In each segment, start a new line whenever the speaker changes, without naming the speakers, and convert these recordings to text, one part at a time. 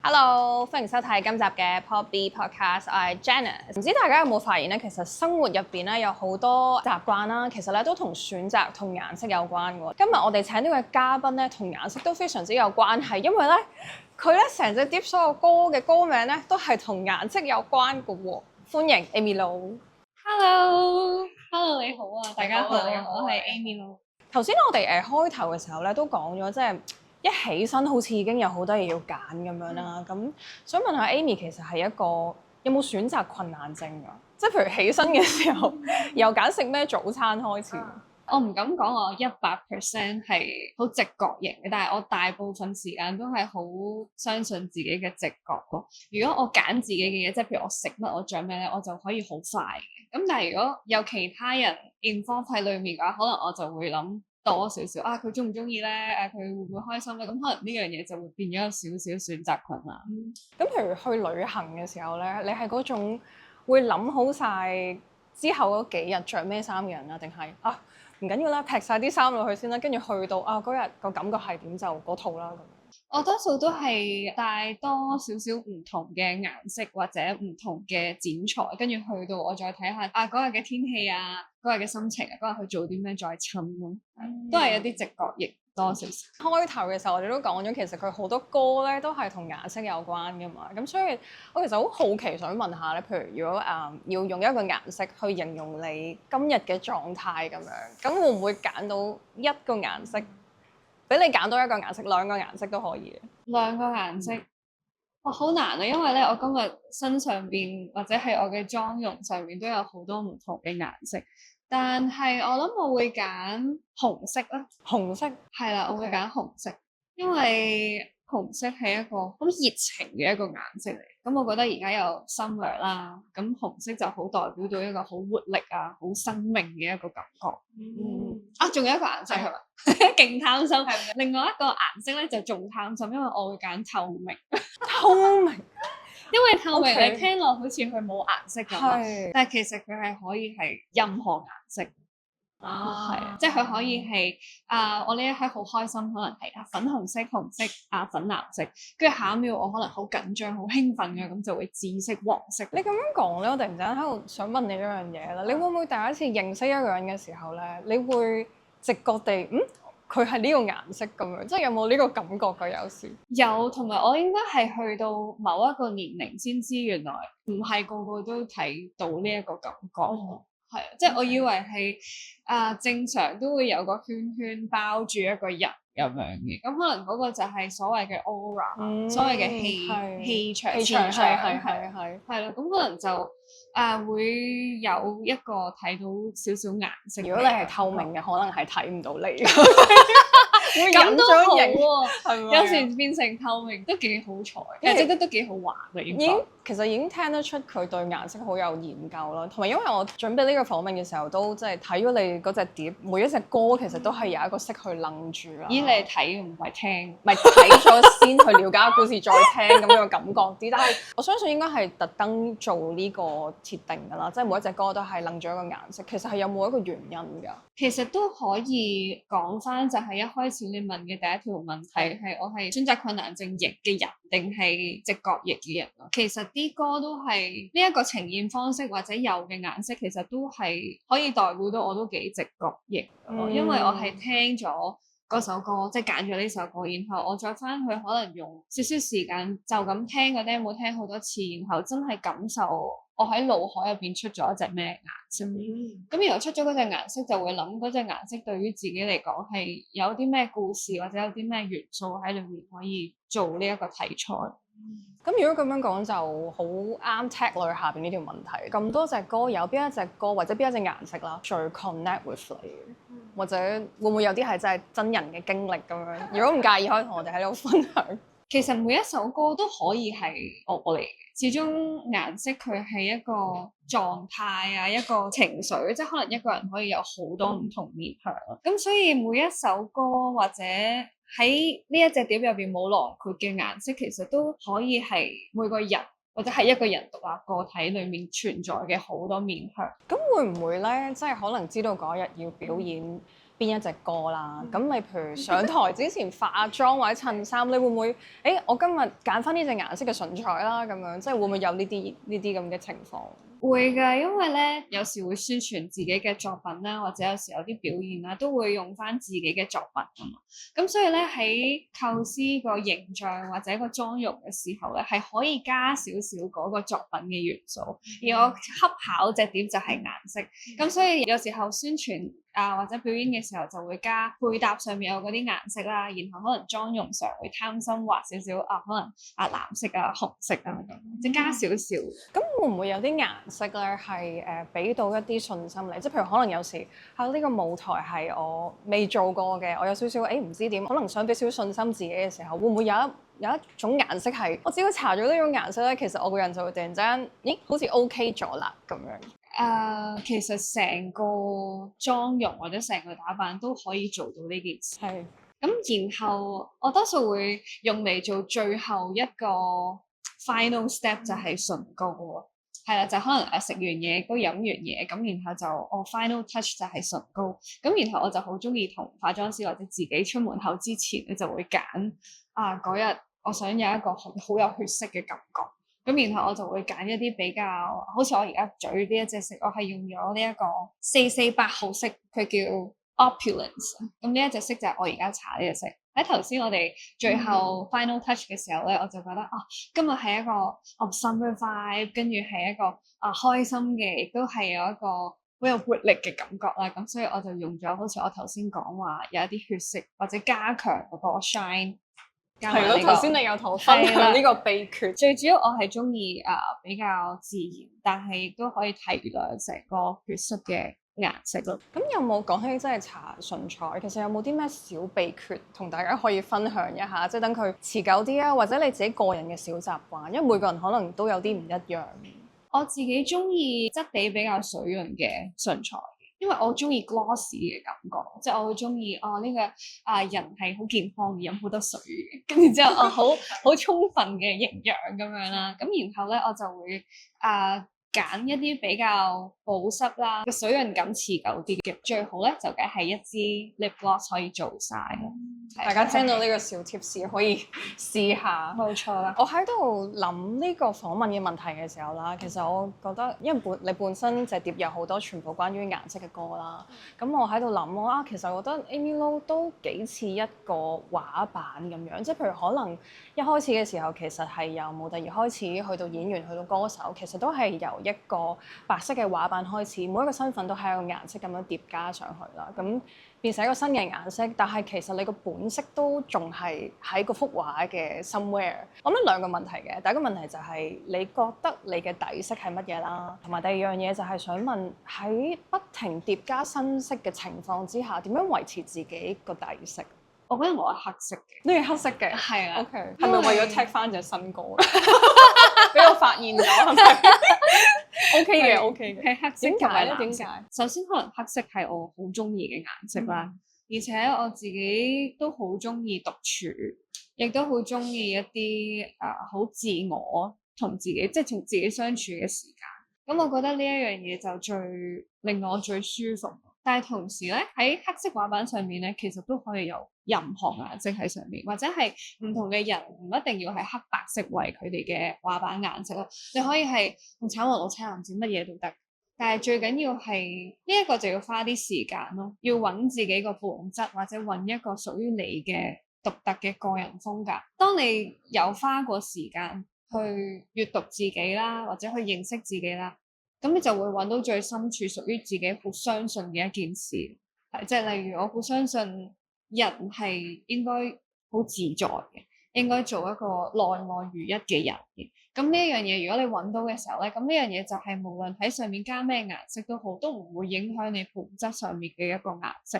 Hello，歡迎收睇今集嘅 Pop B Podcast，我係 Janice。唔知大家有冇發現咧，其實生活入邊咧有好多習慣啦，其實咧都同選擇同顏色有關嘅。今日我哋請呢位嘉賓咧，同顏色都非常之有關係，因為咧佢咧成隻碟所有歌嘅歌名咧都係同顏色有關嘅喎。歡迎 Amy Lo。
Hello，你好啊，大家好，我係 Amy Lo。
頭先我哋開頭嘅時候咧都講咗，即係一起身好似已經有好多嘢要揀咁樣啦。咁想問下 Amy，其實係一個有冇選擇困難症㗎？即係譬如起身嘅時候，由揀食咩早餐開始。
我唔敢講我100%係好直覺型嘅，但係我大部分時間都係好相信自己嘅直覺咯。如果我揀自己嘅嘢，即係譬如我食乜我着咩咧，我就可以好快嘅。咁但係如果有其他人 involve 喺裡面嘅話，可能我就會諗多少少啊，佢中唔中意咧？佢會唔會開心咧？咁可能呢樣嘢就會變咗有少少選擇困難。
咁譬如去旅行嘅時候咧，你係嗰種會諗好晒之後嗰幾日着咩衫嘅人啊，定係啊唔緊要啦，劈晒啲衫落去先啦，跟住去到啊嗰日個感覺係點就嗰套啦咁樣。
我多數都係帶多少少唔同嘅顏色或者唔同嘅剪裁，跟住去到我再睇下啊嗰日嘅天氣啊，嗰日嘅心情啊，嗰日去做啲咩再襯咯，都係有啲直覺型多少少。
開頭嘅時候我哋都講咗，其實佢好多歌咧都係同顏色有關㗎嘛。咁所以我其實好好奇想問下咧，譬如如果要用一個顏色去形容你今日嘅狀態咁樣，咁會唔會揀到一個顏色？俾你揀多一個顏色，兩個顏色都可以嘅。
兩個顏色，哇好難啊！因為咧，我今日身上邊或者係我嘅妝容上面都有好多唔同嘅顏色，但係我諗我會揀紅色啦。
紅色
係啦，我會揀紅色，因為紅色係一個好熱情嘅一個顏色嚟。咁我覺得而家有 summer 啦，咁紅色就好代表到一個好活力啊、好生命嘅一個感覺。仲有一個顏色係咪？勁貪心。另外一個顏色咧就仲貪心，因為我會揀透明。
透明，
因為透明
Okay.
你聽落好似佢冇顏色咁啊，但係其實佢係可以係任何顏色。係啊，即係佢可以係我呢一刻好開心，可能係粉紅色、紅色、粉藍色，跟住下一秒我可能好緊張、好興奮嘅，咁就會紫色、黃色。
你咁樣講咧，我突然之間喺度想問你一樣嘢啦。你會唔會第一次認識一個人嘅時候咧，你會直覺地佢係呢個顏色咁樣，即係有冇呢個感覺㗎？有時
有，同埋我應該係去到某一個年齡先知，原來唔係個個都睇到呢一個感覺。係啊，即係我以為係正常都會有個圈圈包住一個人咁樣嘅，咁可能嗰個就係所謂嘅 aura，所謂嘅氣場，係啦，咁可能就會有一個睇到少少顏色。
如果你係透明嘅，可能係睇唔到你。
會咁都好喎，
係咪？
有時變成透明都幾好彩，即係都幾好玩嘅。
其實已經聽得出佢對顏色好有研究啦，同埋因為我準備呢個訪問嘅時候，都即係睇咗你嗰隻碟，每一隻歌其實都係有一個色去楞住啦。
咦？你睇唔係聽？
唔係睇咗先去了解個故事，再聽咁樣嘅感覺啲。但係我相信應該係特登做呢個設定㗎啦，即係每一隻歌都係楞咗一個顏色。其實係有冇一個原因㗎？
其實都可以講翻，就係一開始你問嘅第一條問題係我係選擇困難症型嘅人定係直覺型嘅人咯。其實啲歌都係呢一個呈現方式或者有嘅顏色，其實都係可以代表到我都幾直覺型咯，因為我係聽咗嗰首歌，即係揀咗呢首歌，然後我再翻去可能用少少時間就咁聽個 demo 聽好多次，然後真係感受我喺腦海入邊出咗一隻咩顏色。咁然後出咗嗰隻顏色，就會諗嗰隻顏色對於自己嚟講係有啲咩故事或者有啲咩元素喺裏面可以做呢一個題材。
咁如果咁樣講就好啱 tag 落去下邊呢條問題。咁多隻歌有邊一隻歌或者邊一隻顏色啦最 connect with 你嘅？或者會唔會有啲係真係真人嘅經歷咁樣？如果唔介意，可以同我哋喺度分享。
其實每一首歌都可以係我嚟嘅，始終顏色佢係一個狀態啊，一個情緒，即係可能一個人可以有好多唔同面向。咁所以每一首歌或者喺呢一隻碟入邊冇囊括嘅顏色，其實都可以係每個人或者係一個人獨立個體裡面存在嘅好多面向。
咁會唔會咧？即係可能知道嗰日要表演，邊一隻歌啦。咁你譬如上台之前化妝或者襯衫，你會唔會我今日揀翻呢隻顏色嘅唇彩啦？咁樣即係會唔會有呢啲咁嘅情況？
會㗎，因為咧有時會宣傳自己嘅作品啦，或者有時有啲表現啦，都會用翻自己嘅作品㗎嘛。咁所以咧喺構思個形象或者個妝容嘅時候咧，係可以加少少嗰個作品嘅元素。而我恰巧隻碟就係顏色，咁所以有時候宣傳或者表演嘅時候就會加配搭上面有嗰啲顏色啦，然後可能妝容上會貪心畫少少可能藍色啊、紅色啊咁，即係加少少。
咁會唔會有啲顏色咧係俾到一啲信心你？即係譬如可能有時呢個舞台係我未做過嘅，我有少少唔知點，可能想俾少少信心自己嘅時候，會唔會有一種顏色係我只要搽咗呢種顏色咧，其實我個人就會突然之間好似 OK 咗啦咁樣。
其實成個妝容或者成個打扮都可以做到呢件事。
係。
咁然後我多數會用嚟做最後一個 final step 就係唇膏喎。係啦，就可能食完嘢都飲完嘢，咁然後就final touch 就係唇膏。咁然後我就好中意同化妝師或者自己出門口之前咧，就會揀嗰日我想有一個好有血色嘅感覺。咁然後我就會揀一啲比較，好似我而家嘴呢一隻色，我係用咗呢一個448號色，佢叫 Opulence。咁呢一隻色就係我而家搽呢隻色。喺頭先我哋最後 final touch 嘅時候咧，我就覺得今日係一個summer vibe，跟住係一個開心嘅，亦都係有一個好有活力嘅感覺啦。咁所以我就用咗好似我頭先講話有一啲血色，或者加強嗰個 shine。
係咯，頭先你有同我分享呢個秘訣。
最主要我係中意比較自然，但係亦都可以提亮成個血色嘅顏色咯。
咁有冇講起真係搽唇彩？其實有冇啲咩小秘訣同大家可以分享一下？即係等佢持久啲啊，或者你自己個人嘅小習慣，因為每個人可能都有啲唔一樣。
我自己中意質地比較水潤嘅唇彩。因為我中意 glossy 嘅感覺，即係我好中意呢個人係好健康嘅，飲好多水嘅，跟住之後好充分嘅營養咁樣啦。咁然後咧我就會揀一啲比較保濕啦，個水潤感持久啲嘅，最好咧就梗係一支 lip gloss 可以做晒咯。
大家聽到呢個小 tips 可以試下。
冇錯啦。
我喺度諗呢個訪問嘅問題嘅時候啦，其實我覺得因為你本身隻碟有好多全部關於顏色嘅歌啦，咁我喺度諗其實我覺得 Amy Lo 都幾似一個畫板咁樣，即係譬如可能一開始嘅時候其實係由模特兒開始，去到演員，去到歌手，其實都係由一個白色嘅畫板開始，每一個身份都係一個顏色咁樣疊加上去啦，咁變成一個新嘅顏色，但係其實你個本色都仲係喺嗰幅畫嘅 somewhere。我諗兩個問題嘅，第一個問題就係你覺得你嘅底色係乜嘢啦，同埋第二樣嘢就係想問喺不停疊加新色嘅情況之下，點樣維持自己個底色？
我覺得我係黑色嘅，
你係黑色嘅，
係啊。
OK，係咪為咗 tag 翻隻新歌？俾我發現咗係咪？OK 嘅，OK 嘅。
係黑色。
點解咧？點解？
首先可能黑色係我好中意嘅顏色啦，而且我自己都好中意獨處，亦都好中意一啲好自我同自己即係同自己相處嘅時間。咁我覺得呢一樣嘢就最令我最舒服。但係同時咧，喺黑色畫板上面咧，其實都可以有任何顏色喺上面，或者係唔同嘅人唔一定要係黑白色為佢哋嘅畫板顏色咯。你可以係紅橙黃綠青藍紫乜嘢都得，但係最緊要係呢一個就要花啲時間咯，要揾自己個本質，或者揾一個屬於你嘅獨特嘅個人風格。當你有花過時間去閱讀自己啦，或者去認識自己啦，咁你就會揾到最深處屬於自己好相信嘅一件事，即係例如我好相信人係應該好自在嘅，應該做一個內外如一嘅人嘅。咁呢一樣嘢，如果你揾到嘅時候咧，咁呢樣嘢就係無論喺上面加咩顏色都好，都唔會影響你本質上面嘅一個顏色。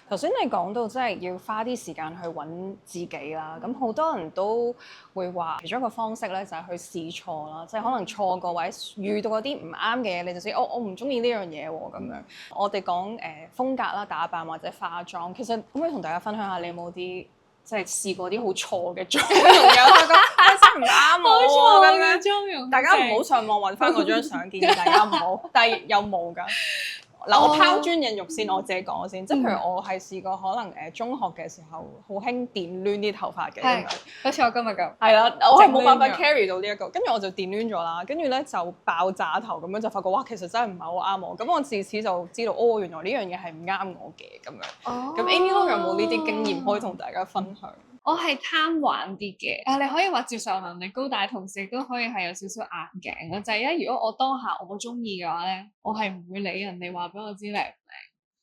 頭先你講到真係要花啲時間去揾自己啦，咁好多人都會話其中一個方式咧就係去試錯啦，即係可能錯過或者遇到嗰啲唔啱嘅嘢，你就知我唔中意呢樣嘢喎咁樣。我哋講風格啦、打扮或者化妝，其實可唔可以同大家分享下你有冇啲即係試過啲好錯嘅妝容，有覺得真唔啱我咁樣妝容？大家唔好上網揾翻嗰張相，建議大家唔好。但係有冇㗎？嗱，我拋磚引玉先，我自己講先，即係譬如我係試過可能中學嘅時候好興電攣啲頭髮嘅，咁樣
好似我今日咁。
係啦，我係冇辦法 carry 到呢一個，跟住我就電攣咗啦，跟住咧就爆炸頭咁樣，就發覺哇，其實真係唔係好啱我，咁我自此就知道哦，原來呢樣嘢係唔啱我嘅咁樣。咁 Amy Lo 有冇呢啲經驗可以同大家分享？
我係貪玩啲嘅，你可以話接受能力高，但係同時亦都可以係有少少硬頸咯。就係咧，如果我當下我中意嘅話咧，我係唔會理人哋話俾我知靚唔靚。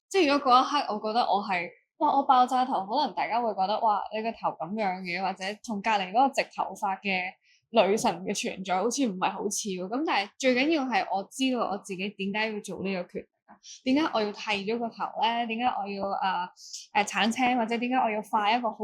即係如果嗰一刻我覺得我係哇我爆炸頭，可能大家會覺得哇你個頭咁樣嘅，或者同隔離嗰個直頭髮嘅女神嘅存在好似唔係好似喎。咁但係最緊要係我知道我自己點解要做呢個決定。點解我要剃咗個頭咧？點解我要鏟青，或者點解我要化一個好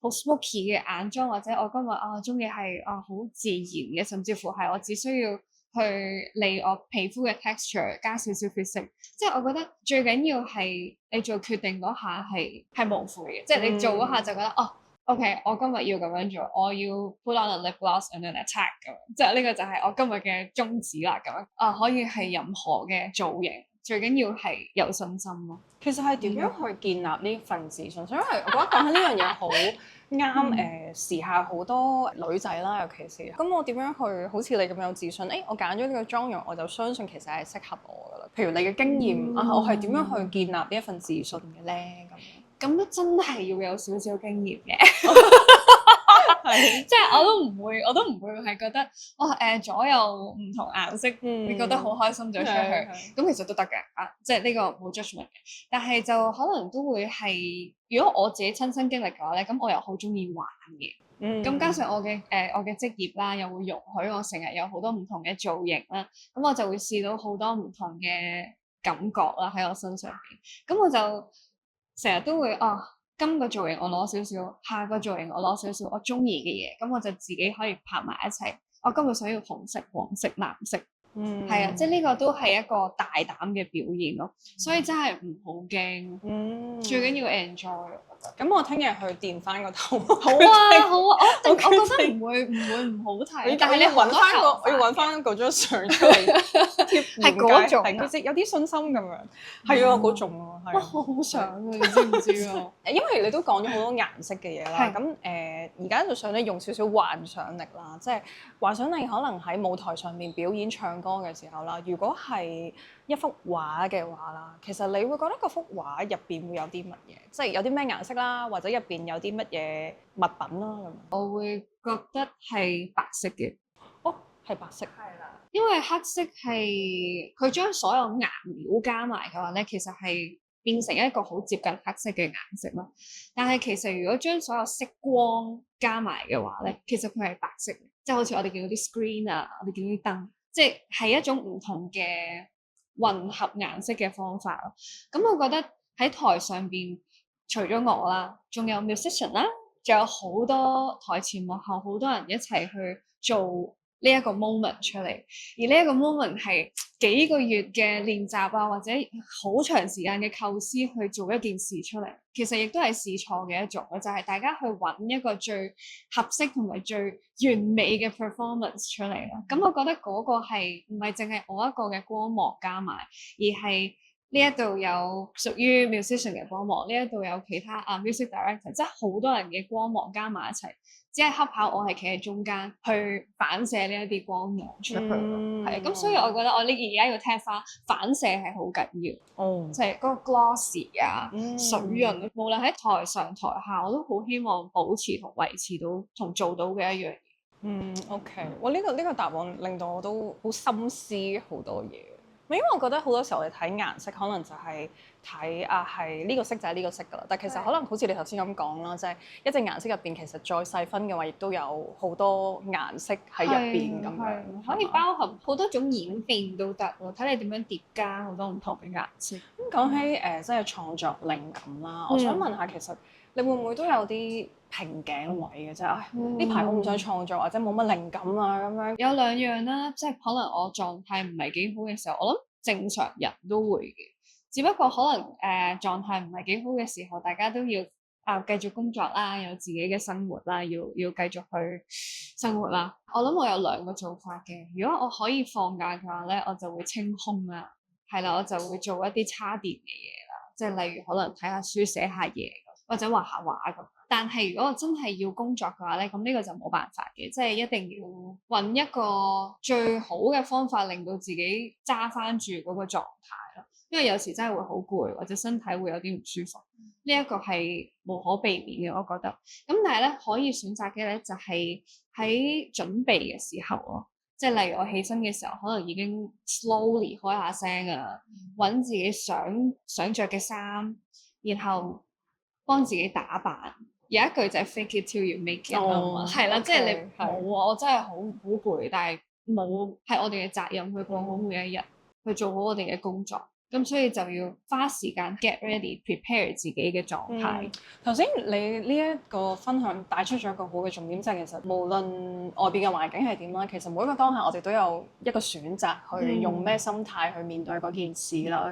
smoky 嘅眼妝，或者我今日中意係好自然嘅，甚至乎係我只需要去理我皮膚嘅 texture， 加少少血色。即係我覺得最緊要係你做決定嗰下係無悔嘅，即係你做嗰下就覺得OK，我今日要咁樣做，我要 put on a lip gloss and an attack 咁，即係呢個就係我今日嘅宗旨啦。咁樣可以係任何嘅造型。最緊要係有信心咯。
其實係點樣去建立呢份自信？因為我覺得講起呢樣嘢好啱時下好多女仔啦，尤其是咁我點樣去好似你咁有自信？我揀咗呢個妝容，我就相信其實係適合我噶啦。譬如你嘅經驗我係點樣去建立呢一份自信嘅咧？
咁都真係要有少少經驗嘅。即係我都唔會係覺得左右唔同顏色，你覺得好開心就出去，咁其實都得嘅即係呢個冇 judgment 嘅。但係就可能都會係，如果我自己親身經歷嘅話咧，咁我又好中意玩嘅，咁加上我嘅職業啦，又會容許我成日有好多唔同嘅造型啦，咁我就會試到好多唔同嘅感覺啦喺我身上邊，咁我就成日都會今個造型我攞少少，下個造型我攞少少，我中意嘅嘢，咁我就自己可以拍埋一齊。我今日想要紅色、黃色、藍色，係啊，即係呢個都係一個大膽嘅表現咯。所以真係唔好驚，最緊要 enjoy。
咁我聽日去電翻個頭。
好啊，我覺得唔會唔好睇。但係你我要
揾翻嗰張相出嚟貼，
係嗰種，
其實有啲信心咁樣。係啊，嗰種咯，係。
哇，我好想啊，你知唔知啊？
因為你都講咗好多顏色嘅嘢啦，咁而家就想咧用少少幻想力啦，即係幻想力可能喺舞台上面表演唱歌嘅時候啦，如果係一幅畫嘅話啦，其實你會覺得嗰幅畫入邊會有啲乜嘢？即係有啲咩顏色啦，或者入邊有啲乜嘢物品啦咁。
我會覺得係白色嘅。
係白色。
係啦，因為黑色係佢將所有顏料加埋嘅話咧，其實係變成一個好接近黑色嘅顏色咯。但係其實如果將所有色光加埋嘅話咧，其實佢係白色，即係好似我哋見到啲 screen 啊，我哋見到啲燈，即係一種唔同嘅混合顏色嘅方法咯。咁我覺得喺台上邊除咗我啦，仲有 musician 啦，仲有好多台前幕後好多人一齊去做呢一個 moment 出嚟，而呢一個 moment 係幾個月嘅練習啊，或者好長時間嘅構思去做一件事出嚟，其實亦都係試錯嘅一種，就係大家去揾一個最合適同埋最完美嘅 performance 出嚟咯。咁我覺得嗰個係唔係淨係我一個嘅光芒加埋，而係呢一度有屬於 musician 嘅光芒，呢一度有其他music director，即係好多人嘅光芒加埋一齊。只係恰巧我係企喺中間去反射呢一啲光芒出去咯，係咁，所以我覺得我呢而家要踢花反射係好緊要，即係嗰個 glossy 啊、水潤，無論喺台上台下，我都好希望保持同維持到同做到嘅一樣嘢。
OK，哇！呢個答案令到我都好深思好多嘢。因為我覺得好多時候我哋睇顏色，可能就係睇係呢個色就係呢個色噶啦。但其實可能好似你頭先咁講啦，即係一隻顏色入邊其實再細分嘅話，亦都有好多顏色喺入邊咁樣，
可以包含好多種演變都得喎。睇你點樣疊加好多唔同嘅顏色。
咁講起即係創作靈感啦，我想問下其實你會唔會都有啲瓶頸位嘅啫？呢排我唔想創作或者冇乜靈感啊咁樣。
有兩樣啦，即係可能我狀態唔係幾好嘅時候，我諗正常人都會嘅。只不過可能狀態唔係幾好嘅時候，大家都要繼續工作啦，有自己嘅生活啦，要繼續去生活啦。我諗我有兩個做法嘅。如果我可以放假嘅話咧，我就會清空啦。係啦，我就會做一啲叉電嘅嘢啦，即係例如可能睇下書、寫下嘢或者畫下畫咁。但係如果我真係要工作嘅話咧，咁呢個就冇辦法嘅，即係一定要揾一個最好嘅方法，令到自己揸翻住嗰個狀態咯。因為有時真係會好攰，或者身體會有啲唔舒服，呢一個係無可避免嘅，我覺得。咁但係咧可以選擇嘅咧就係喺準備嘅時候咯，即係例如我起身嘅時候，可能已經 slowly 開下聲啊，揾自己想着嘅衫，然後幫自己打扮。有一句就係 fake it till you make it 啊嘛，係啦，即係你冇啊，我真係好攰，但係冇係我哋嘅責任去過好每一日，去做好我哋嘅工作。咁所以就要花時間 get ready，prepare 自己嘅狀態。
頭先你呢一個分享帶出咗一個好嘅重點，就係其實無論外邊嘅環境係點啦，其實每一個當下我哋都有一個選擇去用咩心態去面對嗰件事啦。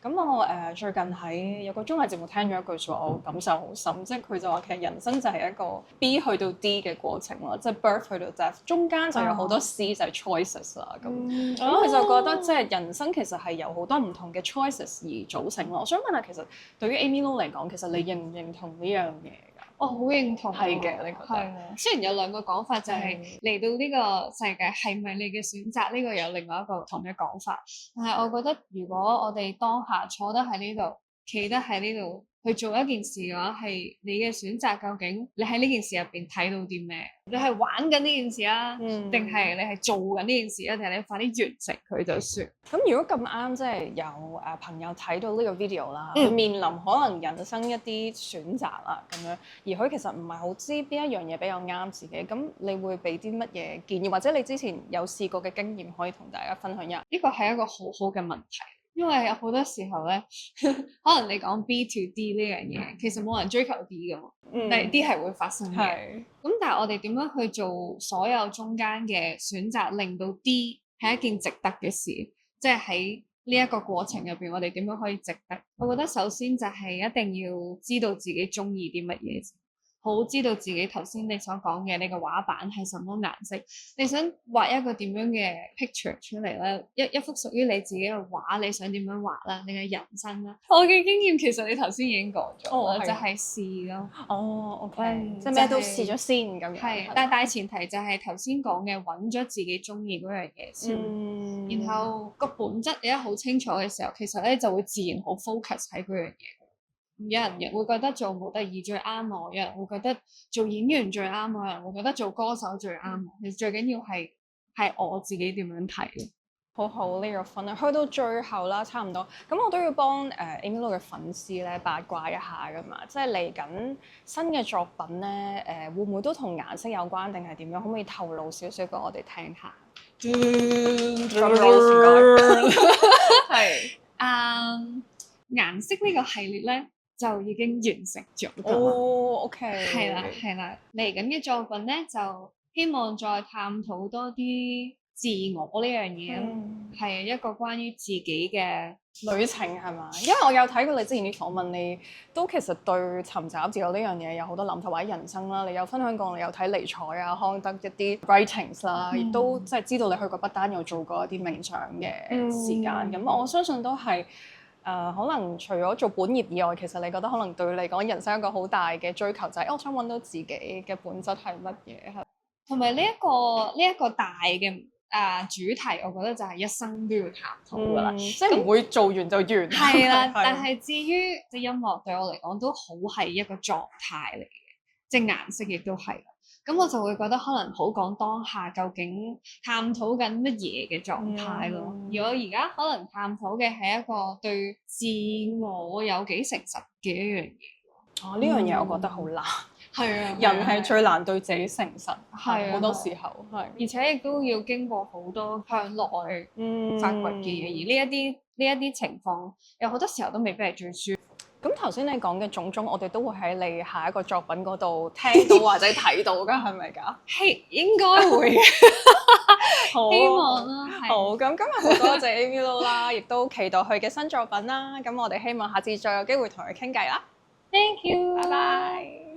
咁我最近喺有個綜藝節目聽咗一句說話，我感受好深，即係佢就話其實人生就係一個 B 去到 D 嘅過程咯，即係 birth 去到 death，中間就有好多 C 就係 choices 啦。咁佢就覺得即係人生其實係由好多唔同嘅 choices 而組成咯。我想問下，其實對於 Amy Lo 嚟講，其實你認唔認同呢樣嘢㗎？
我好認同，
係嘅，你覺得？
係啊。雖然有兩個講法，就係嚟到呢個世界係咪你嘅選擇？呢個有另外一個唔同嘅講法。但係我覺得，如果我哋當下坐得喺呢度，企得喺呢度去做一件事嘅話，係你嘅選擇。究竟你喺呢件事入邊睇到啲咩？你係玩緊呢件事啊，定係你係做緊呢件事啊？定係你快啲完成佢就算？
咁如果咁啱，即係有朋友睇到呢個 video 啦，佢面臨可能人生一啲選擇啦咁樣，而佢其實唔係好知邊一樣嘢比較啱自己，咁你會俾啲乜嘢建議，或者你之前有試過嘅經驗可以同大家分享一下？
呢個係一個好好嘅問題。因為有好多時候咧，可能你講 B to D 呢樣嘢，其實冇人追求 D 噶嘛，但係 D 係會發生嘅。咁但係我哋點樣去做所有中間嘅選擇，令到 D 係一件值得嘅事？即係喺呢一個過程入邊，我哋點樣可以值得？我覺得首先就係一定要知道自己中意啲乜嘢。好知道自己頭先你所講嘅呢個畫板係什麼顏色，你想畫一個點樣嘅 picture 出嚟咧？一幅屬於你自己嘅畫，你想點樣畫啦？你嘅人生啦，我嘅經驗其實你頭先已經講咗，就係試咯。
OK，即係咩都試咗先咁樣。
係，但係大前提就係頭先講嘅揾咗自己中意嗰樣嘢先，然後個本質你一好清楚嘅時候，其實咧就會自然好 focus 喺嗰樣嘢。有人亦會覺得做模特兒最啱我，有人會覺得做演員最啱我，有人會覺得做歌手最啱我。其實最緊要係我自己點樣睇。
好好呢個分享，去到最後啦，差唔多。咁我都要幫Amy Lo 嘅粉絲咧八卦一下噶嘛，即係嚟緊新嘅作品咧，會唔會都同顏色有關定係點樣？可唔可以透露少少俾我哋聽下？係
顏色呢個系列咧，就已經完成咗㗎。
OK。
係啦，嚟緊嘅作品咧，就希望再探討多啲自我呢樣嘢，係一個關於自己嘅
旅程係嘛？因為我有睇過你之前啲訪問，你都其實對尋找自我呢樣嘢有好多諗法，或者人生啦，你有分享過，你有睇尼采啊、康德一啲 writings 啦，亦都即係知道你去過不丹，有做過一啲冥想嘅時間。咁我相信都係。可能除咗做本業以外，其實你覺得可能對你嚟講人生一個好大嘅追求就係，我想揾到自己嘅本質係乜嘢？係
同埋呢一個大嘅主題，我覺得就係一生都要探討㗎啦，
即係唔會做完就完。
係啦，但係至於即係音樂對我嚟講都好係一個狀態嚟嘅，即係顏色亦都係。咁我就會覺得可能好講當下究竟探討緊乜嘢嘅狀態咯。而我而家可能探討嘅係一個對自我有幾誠實嘅一樣嘢。
呢樣嘢我覺得好難。
係啊，
人係最難對自己誠實。
係啊，
好多時候係。
而且亦都要經過好多向內發掘嘅嘢，而呢一啲情況有好多時候都未必係最舒服。
咁頭先你講嘅種種，我哋都會喺你下一個作品嗰度聽到或者睇到㗎，係咪㗎？
係應該會，希望啦。
好，咁今日好多謝 Amy Lo 啦，亦都期待佢嘅新作品啦。咁我哋希望下次再有機會同佢傾偈啦。
Thank you，
拜拜。